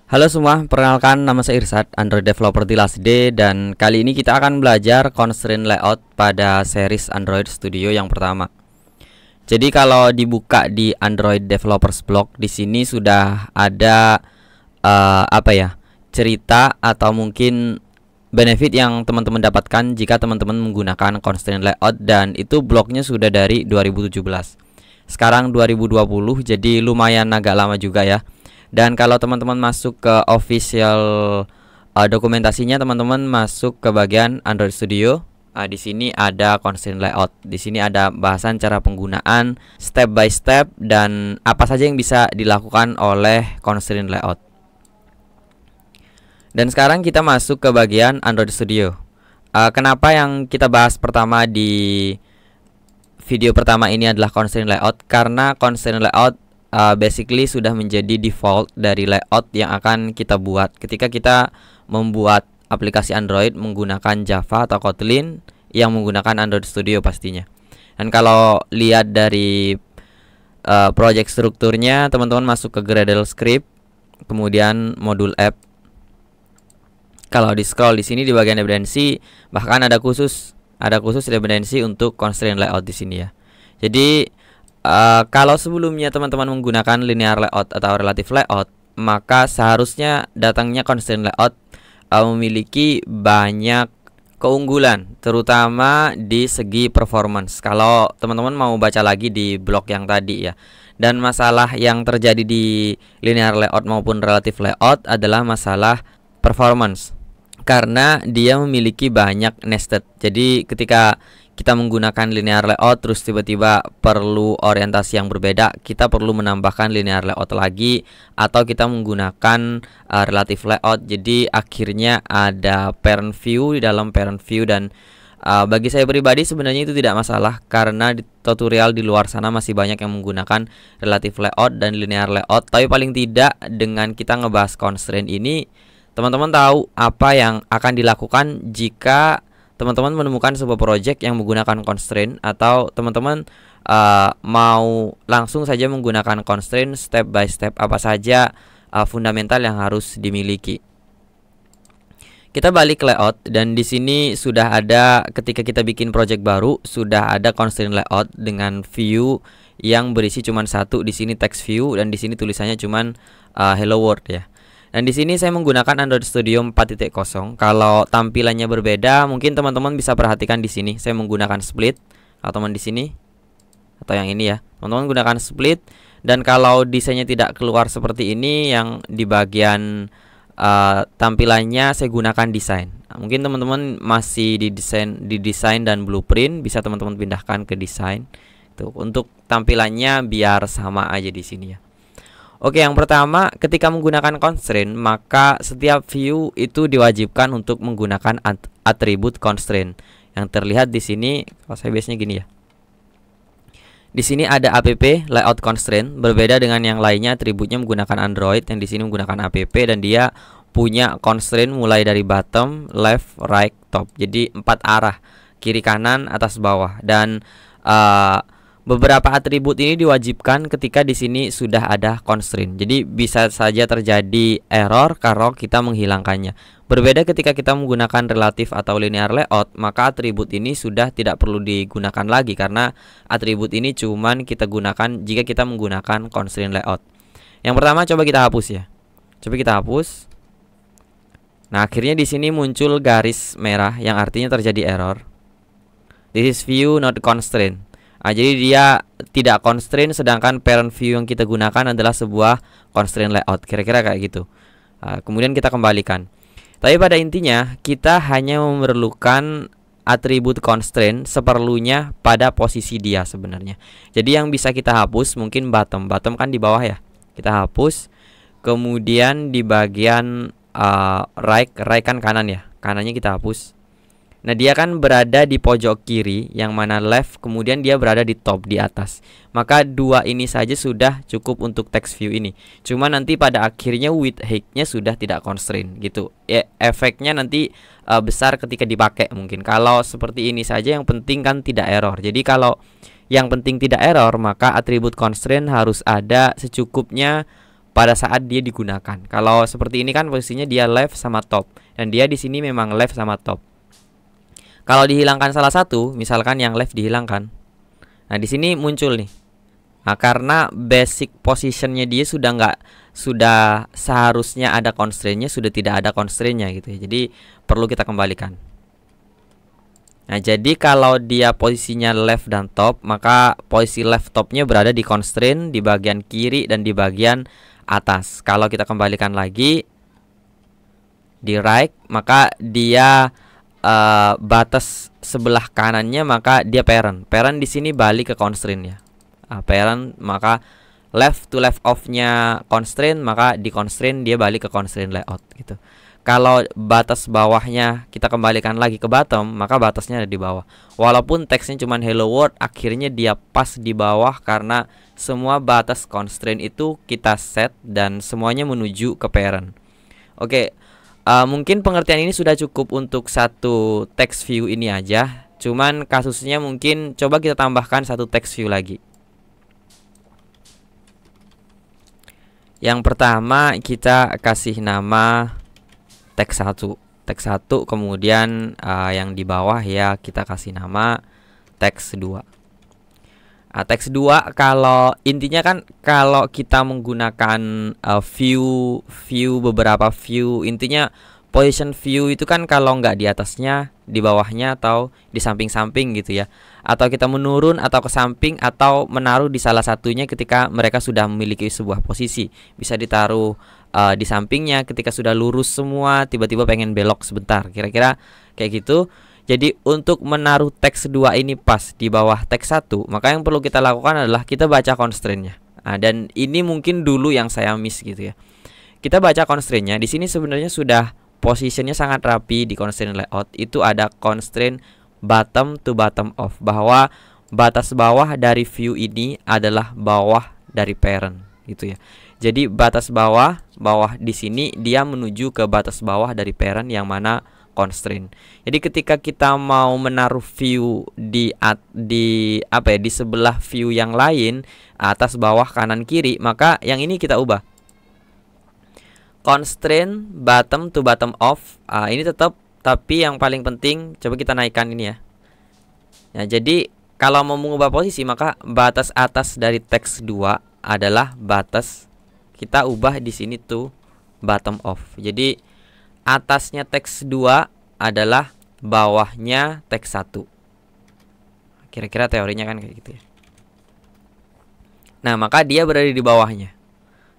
Halo semua, perkenalkan nama saya Irsad, Android Developer di Last Day, dan kali ini kita akan belajar constraint layout pada series Android Studio yang pertama. Jadi kalau dibuka di Android Developers Blog, di sini sudah ada cerita atau mungkin benefit yang teman-teman dapatkan jika teman-teman menggunakan constraint layout, dan itu blognya sudah dari 2017. Sekarang 2020, jadi lumayan agak lama juga ya. Dan kalau teman-teman masuk ke official dokumentasinya, teman-teman masuk ke bagian Android Studio. Di sini ada constraint layout. Di sini ada bahasan cara penggunaan step by step dan apa saja yang bisa dilakukan oleh constraint layout. Dan sekarang kita masuk ke bagian Android Studio. Kenapa yang kita bahas pertama di video pertama ini adalah constraint layout? Karena constraint layout basically sudah menjadi default dari layout yang akan kita buat ketika kita membuat aplikasi Android menggunakan Java atau Kotlin yang menggunakan Android Studio pastinya. Dan kalau lihat dari project strukturnya, teman-teman masuk ke Gradle script, kemudian modul app. Kalau di scroll di sini di bagian dependensi, bahkan ada khusus dependensi untuk constraint layout di sini ya. Jadi kalau sebelumnya teman-teman menggunakan linear layout atau relative layout, maka seharusnya datangnya constraint layout memiliki banyak keunggulan, terutama di segi performance. Kalau teman-teman mau baca lagi di blog yang tadi ya. Dan masalah yang terjadi di linear layout maupun relative layout adalah masalah performance, karena dia memiliki banyak nested. Jadi ketika kita menggunakan linear layout terus tiba-tiba perlu orientasi yang berbeda, kita perlu menambahkan linear layout lagi, atau kita menggunakan relative layout. Jadi akhirnya ada parent view di dalam parent view, dan bagi saya pribadi sebenarnya itu tidak masalah, karena di tutorial di luar sana masih banyak yang menggunakan relative layout dan linear layout. Tapi paling tidak dengan kita ngebahas constraint ini, teman-teman tahu apa yang akan dilakukan jika teman-teman menemukan sebuah project yang menggunakan constraint, atau teman-teman mau langsung saja menggunakan constraint step by step, apa saja fundamental yang harus dimiliki. Kita balik layout, dan di sini sudah ada, ketika kita bikin project baru sudah ada constraint layout dengan view yang berisi cuma satu. Di sini text view, dan di sini tulisannya cuma hello world ya. Dan di sini saya menggunakan Android Studio 4.0. Kalau tampilannya berbeda, mungkin teman-teman bisa perhatikan di sini. Saya menggunakan split, atau teman di sini, atau yang ini ya. Teman-teman gunakan split. Dan kalau desainnya tidak keluar seperti ini, yang di bagian tampilannya saya gunakan desain. Mungkin teman-teman masih di desain dan blueprint, bisa teman-teman pindahkan ke desain. Tuh, untuk tampilannya biar sama aja di sini ya. Oke, yang pertama, ketika menggunakan constraint, maka setiap view itu diwajibkan untuk menggunakan atribut constraint. Yang terlihat di sini, kalau saya biasanya gini ya. Di sini ada app layout constraint, berbeda dengan yang lainnya atributnya menggunakan Android, yang di sini menggunakan app, dan dia punya constraint mulai dari bottom, left, right, top. Jadi 4 arah, kiri, kanan, atas, bawah. Dan beberapa atribut ini diwajibkan ketika di sini sudah ada constraint. Jadi bisa saja terjadi error kalau kita menghilangkannya. Berbeda ketika kita menggunakan relative atau linear layout, maka atribut ini sudah tidak perlu digunakan lagi, karena atribut ini cuman kita gunakan jika kita menggunakan constraint layout. Yang pertama coba kita hapus ya. Coba kita hapus. Nah, akhirnya di sini muncul garis merah yang artinya terjadi error. This is view not constraint. Jadi dia tidak constraint, sedangkan parent view yang kita gunakan adalah sebuah constraint layout. Kira-kira kayak gitu. Kemudian kita kembalikan. Tapi pada intinya kita hanya memerlukan atribut constraint seperlunya pada posisi dia sebenarnya. Jadi yang bisa kita hapus mungkin bottom. Bottom kan di bawah ya. Kita hapus. Kemudian di bagian right kan kanan ya. Kanannya kita hapus. Nah, dia kan berada di pojok kiri, yang mana left, kemudian dia berada di top, di atas. Maka dua ini saja sudah cukup untuk text view ini. Cuma nanti pada akhirnya width height-nya sudah tidak constraint gitu. Ya, efeknya nanti besar ketika dipakai mungkin. Kalau seperti ini saja yang penting kan tidak error. Jadi kalau yang penting tidak error, maka atribut constraint harus ada secukupnya pada saat dia digunakan. Kalau seperti ini kan posisinya dia left sama top, dan dia di sini memang left sama top. Kalau dihilangkan salah satu, misalkan yang left dihilangkan, nah di sini muncul nih. Nah, karena basic positionnya dia sudah seharusnya ada constraint-nya, sudah tidak ada constraint-nya gitu ya. Jadi perlu kita kembalikan. Nah, jadi kalau dia posisinya left dan top, maka posisi left topnya berada di constraint di bagian kiri dan di bagian atas. Kalau kita kembalikan lagi di right, maka dia batas sebelah kanannya, maka dia parent. Parent di sini balik ke constraint ya. Parent, maka left to left off-nya constraint, maka di constraint dia balik ke constraint layout gitu. Kalau batas bawahnya kita kembalikan lagi ke bottom, maka batasnya ada di bawah. Walaupun teksnya cuma hello world, akhirnya dia pas di bawah karena semua batas constraint itu kita set dan semuanya menuju ke parent. Oke, mungkin pengertian ini sudah cukup untuk satu text view ini aja. Cuman kasusnya mungkin coba kita tambahkan satu text view lagi. Yang pertama kita kasih nama teks 1. Teks 1, kemudian yang di bawah ya kita kasih nama teks 2. Teks 2 kalau intinya kan kalau kita menggunakan view beberapa view, intinya position view itu kan kalau nggak di atasnya, di bawahnya atau di samping-samping gitu ya. Atau kita menurun atau ke samping atau menaruh di salah satunya ketika mereka sudah memiliki sebuah posisi. Bisa ditaruh di sampingnya ketika sudah lurus semua, tiba-tiba pengen belok sebentar. Kira-kira kayak gitu. Jadi untuk menaruh teks 2 ini pas di bawah teks 1, maka yang perlu kita lakukan adalah kita baca constraint-nya. Dan ini mungkin dulu yang saya miss gitu ya. Kita baca constraint-nya. Di sini sebenarnya sudah positionnya sangat rapi di constraint layout. Itu ada constraint bottom to bottom off, bahwa batas bawah dari view ini adalah bawah dari parent gitu ya. Jadi batas bawah di sini dia menuju ke batas bawah dari parent yang mana constraint. Jadi ketika kita mau menaruh view di sebelah view yang lain, atas, bawah, kanan, kiri, maka yang ini kita ubah. Constraint bottom to bottom off, ini tetap, tapi yang paling penting coba kita naikkan ini ya. Jadi kalau mau mengubah posisi, maka batas atas dari teks 2 adalah batas, kita ubah di sini to bottom off. Jadi atasnya teks 2 adalah bawahnya teks 1. Kira-kira teorinya kan kayak gitu ya. Nah, maka dia berada di bawahnya.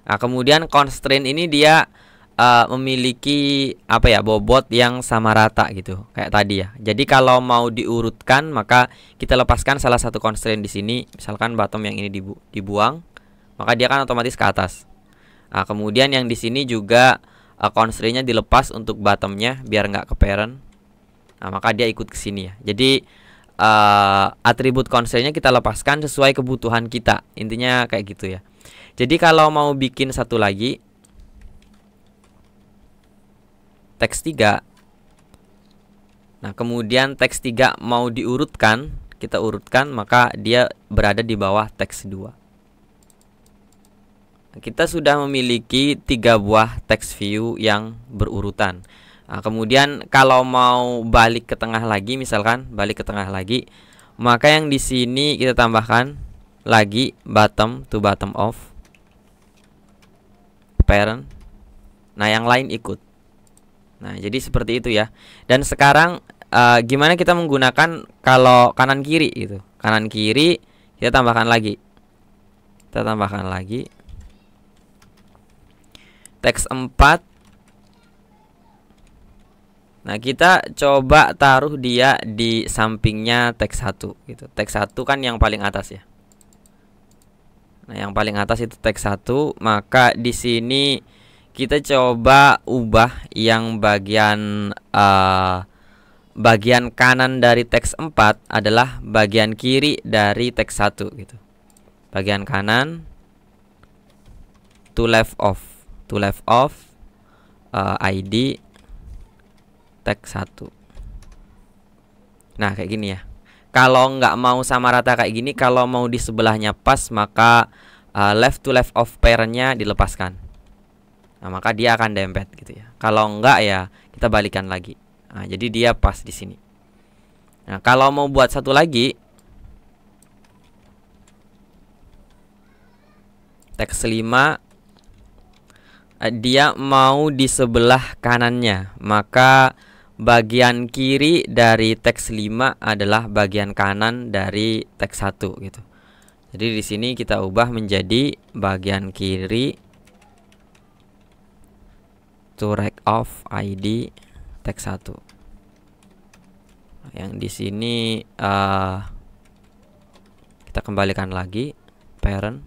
Nah, kemudian constraint ini dia memiliki bobot yang sama rata gitu kayak tadi ya. Jadi kalau mau diurutkan, maka kita lepaskan salah satu constraint di sini, misalkan bottom yang ini dibuang, maka dia kan otomatis ke atas. Nah, kemudian yang di sini juga constraint-nya dilepas untuk bottomnya biar nggak ke parent. Nah, maka dia ikut ke sini ya. Jadi atribut constraint-nya kita lepaskan sesuai kebutuhan kita. Intinya kayak gitu ya. Jadi kalau mau bikin satu lagi teks 3. Nah, kemudian teks 3 mau diurutkan, kita urutkan, maka dia berada di bawah teks 2. Kita sudah memiliki 3 buah text view yang berurutan. Nah, kemudian kalau mau balik ke tengah lagi, misalkan balik ke tengah lagi, maka yang di sini kita tambahkan lagi bottom to bottom off, parent. Nah, yang lain ikut. Nah, jadi seperti itu ya. Dan sekarang gimana kita menggunakan kalau kanan kiri gitu. Kanan kiri kita tambahkan lagi. Kita tambahkan lagi teks 4. Nah, kita coba taruh dia di sampingnya teks 1 gitu. Teks 1 kan yang paling atas ya. Nah, yang paling atas itu teks 1, maka di sini kita coba ubah yang bagian kanan dari teks 4 adalah bagian kiri dari teks 1 gitu. Bagian kanan to left off ID teks 1. Nah, kayak gini ya. Kalau nggak mau sama rata kayak gini, kalau mau di sebelahnya pas, maka left to left off parent-nya dilepaskan. Nah, maka dia akan dempet gitu ya. Kalau enggak ya kita balikan lagi. Nah, jadi dia pas di sini. Nah, kalau mau buat satu lagi, teks 5, dia mau di sebelah kanannya, maka bagian kiri dari teks 5 adalah bagian kanan dari teks 1 gitu. Jadi di sini kita ubah menjadi bagian kiri to right of ID teks 1. Yang di sini kita kembalikan lagi parent.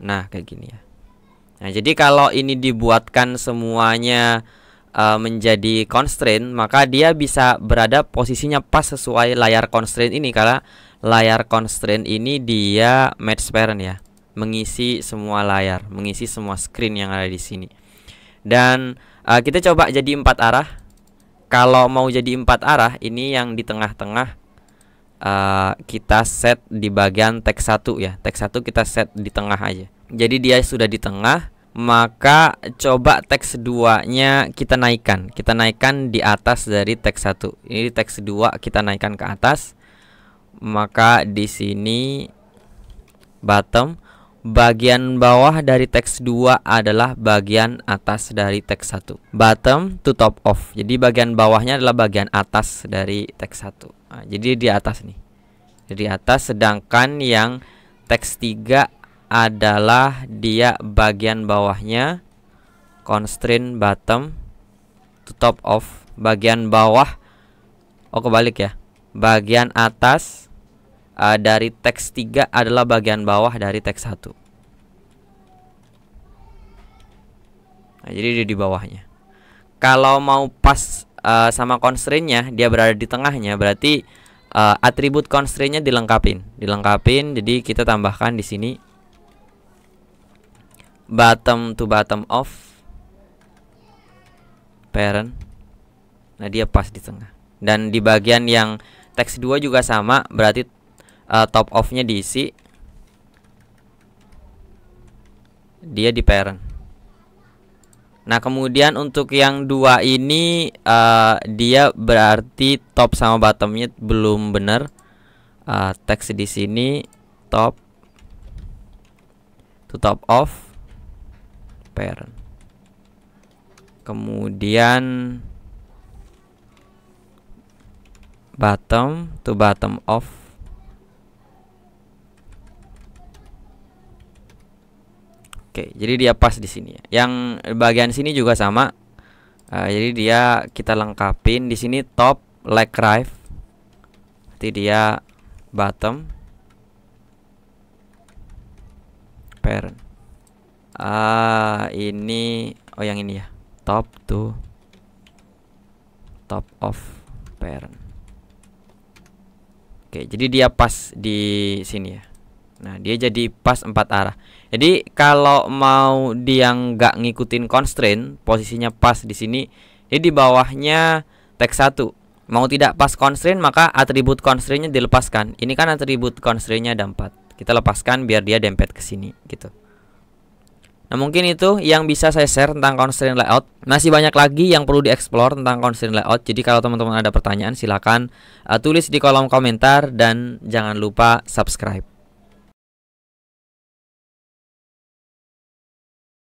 Nah, kayak gini ya. Nah, jadi kalau ini dibuatkan semuanya menjadi constraint, maka dia bisa berada posisinya pas sesuai layar constraint ini, karena layar constraint ini dia match parent ya, mengisi semua layar, mengisi semua screen yang ada di sini. Dan kita coba jadi 4 arah. Kalau mau jadi 4 arah, ini yang di tengah-tengah kita set di bagian teks 1 ya. Teks 1 kita set di tengah aja. Jadi dia sudah di tengah, maka coba teks 2-nya kita naikkan. Kita naikkan di atas dari teks 1. Ini teks 2 kita naikkan ke atas. Maka di sini bottom, bagian bawah dari teks 2 adalah bagian atas dari teks 1. Bottom to top of. Jadi bagian bawahnya adalah bagian atas dari teks 1. Nah, jadi di atas nih. Di atas, sedangkan yang teks 3 adalah dia bagian bawahnya constraint bottom to top of. Bagian bawah, kebalik ya. Bagian atas dari teks 3 adalah bagian bawah dari teks 1. Nah, jadi dia di bawahnya. Kalau mau pas sama constraint-nya, dia berada di tengahnya, berarti atribut constraint-nya dilengkapin. Jadi kita tambahkan di sini bottom to bottom of parent. Nah, dia pas di tengah. Dan di bagian yang teks 2 juga sama, berarti top of-nya diisi. Dia di parent. Nah, kemudian untuk yang 2 ini dia berarti top sama bottomnya belum benar. Teks di sini top to top of parent. Kemudian bottom to bottom of jadi dia pas di sini ya. Yang bagian sini juga sama. Jadi dia kita lengkapin di sini top like right. Berarti dia bottom parent. Ini yang ini ya. Top to top of parent. Jadi dia pas di sini ya. Nah, dia jadi pas 4 arah. Jadi kalau mau dia nggak ngikutin constraint, posisinya pas di sini, jadi di bawahnya teks 1. Mau tidak pas constraint, maka atribut constraint-nya dilepaskan. Ini kan atribut constraint-nya ada 4. Kita lepaskan biar dia dempet ke sini gitu. Nah, mungkin itu yang bisa saya share tentang constraint layout. Masih banyak lagi yang perlu dieksplor tentang constraint layout. Jadi kalau teman-teman ada pertanyaan, silakan tulis di kolom komentar dan jangan lupa subscribe.